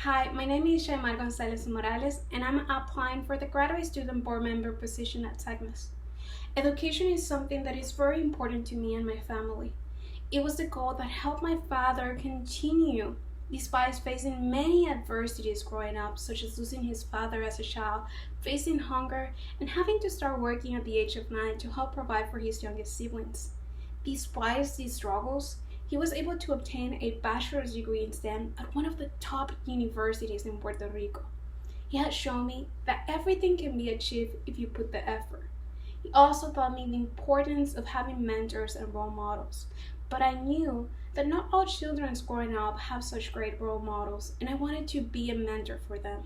Hi, my name is Shaimar Gonzalez and I'm applying for the graduate student board member position at SACNAS. Education is something that is very important to me and my family. It was the goal that helped my father continue despite facing many adversities growing up, such as losing his father as a child, facing hunger, and having to start working at the age of 9 to help provide for his youngest siblings. Despite these struggles, he was able to obtain a bachelor's degree in STEM at one of the top universities in Puerto Rico. He has shown me that everything can be achieved if you put the effort. He also taught me the importance of having mentors and role models. But I knew that not all children growing up have such great role models, and I wanted to be a mentor for them.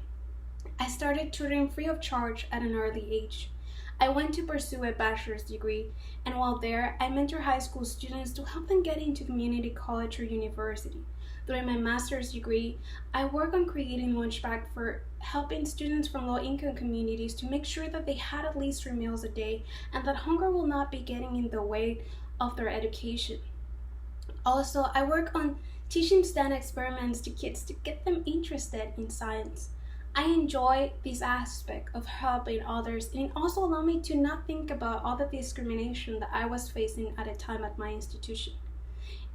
I started tutoring free of charge at an early age. I went to pursue a bachelor's degree, and while there, I mentor high school students to help them get into community college or university. During my master's degree, I work on creating lunchbag for helping students from low-income communities to make sure that they had at least 3 meals a day and that hunger will not be getting in the way of their education. Also, I work on teaching STEM experiments to kids to get them interested in science. I enjoy this aspect of helping others, and it also allowed me to not think about all the discrimination that I was facing at a time at my institution.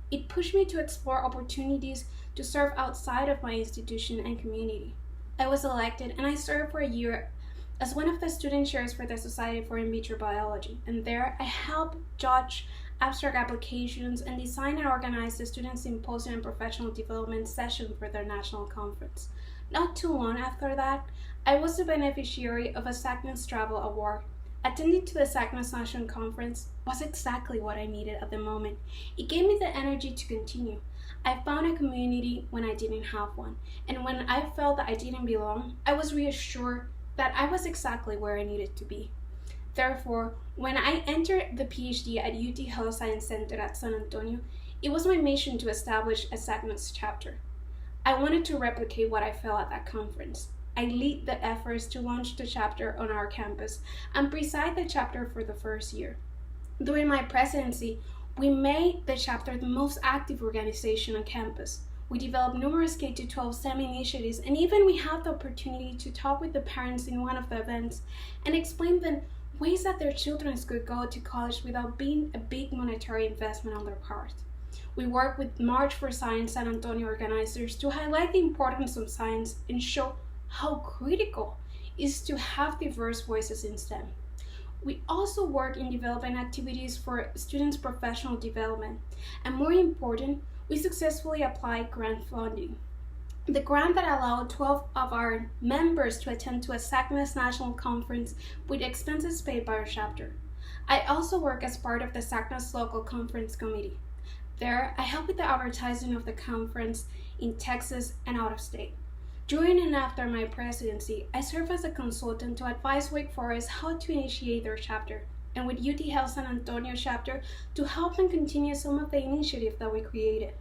It pushed me to explore opportunities to serve outside of my institution and community. I was elected and I served for a year as one of the student chairs for the Society for In Vitro Biology, and there I helped judge abstract applications and design and organize the Student Symposium and Professional Development session for their national conference. Not too long after that, I was the beneficiary of a SACNAS Travel Award. Attending to the SACNAS National Conference was exactly what I needed at the moment. It gave me the energy to continue. I found a community when I didn't have one, and when I felt that I didn't belong, I was reassured that I was exactly where I needed to be. Therefore, when I entered the PhD at UT Health Science Center at San Antonio, it was my mission to establish a SACNAS chapter. I wanted to replicate what I felt at that conference. I lead the efforts to launch the chapter on our campus and preside the chapter for the first year. During my presidency, we made the chapter the most active organization on campus. We developed numerous K-12 STEM initiatives, and even we had the opportunity to talk with the parents in one of the events and explain them ways that their children could go to college without being a big monetary investment on their part. We work with March for Science San Antonio organizers to highlight the importance of science and show how critical it is to have diverse voices in STEM. We also work in developing activities for students' professional development, and more important, we successfully applied grant funding. The grant that allowed 12 of our members to attend to a SACNAS national conference with expenses paid by our chapter. I also work as part of the SACNAS local conference committee. There, I help with the advertising of the conference in Texas and out of state. During and after my presidency, I serve as a consultant to advise Wake Forest how to initiate their chapter, and with UT Health San Antonio chapter to help them continue some of the initiatives that we created.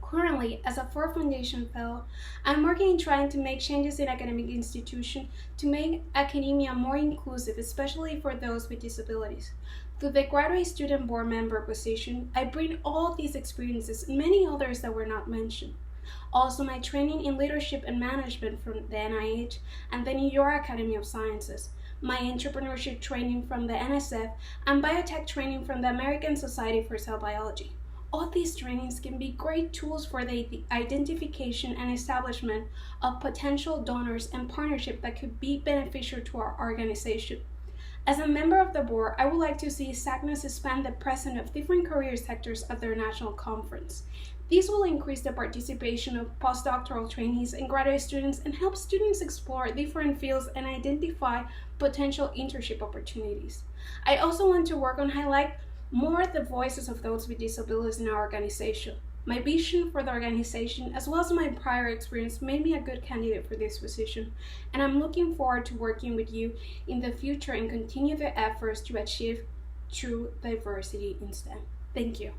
Currently, as a Ford Foundation Fellow, I'm working in trying to make changes in academic institutions to make academia more inclusive, especially for those with disabilities. Through the Graduate Student Board Member position, I bring all these experiences and many others that were not mentioned. Also, my training in leadership and management from the NIH and the New York Academy of Sciences, my entrepreneurship training from the NSF, and biotech training from the American Society for Cell Biology. All these trainings can be great tools for the identification and establishment of potential donors and partnerships that could be beneficial to our organization. As a member of the board, I would like to see SACNAS expand the presence of different career sectors at their national conference. These will increase the participation of postdoctoral trainees and graduate students and help students explore different fields and identify potential internship opportunities. I also want to work on highlight more the voices of those with disabilities in our organization. My vision for the organization, as well as my prior experience, made me a good candidate for this position, and I'm looking forward to working with you in the future and continue the efforts to achieve true diversity in STEM. Thank you.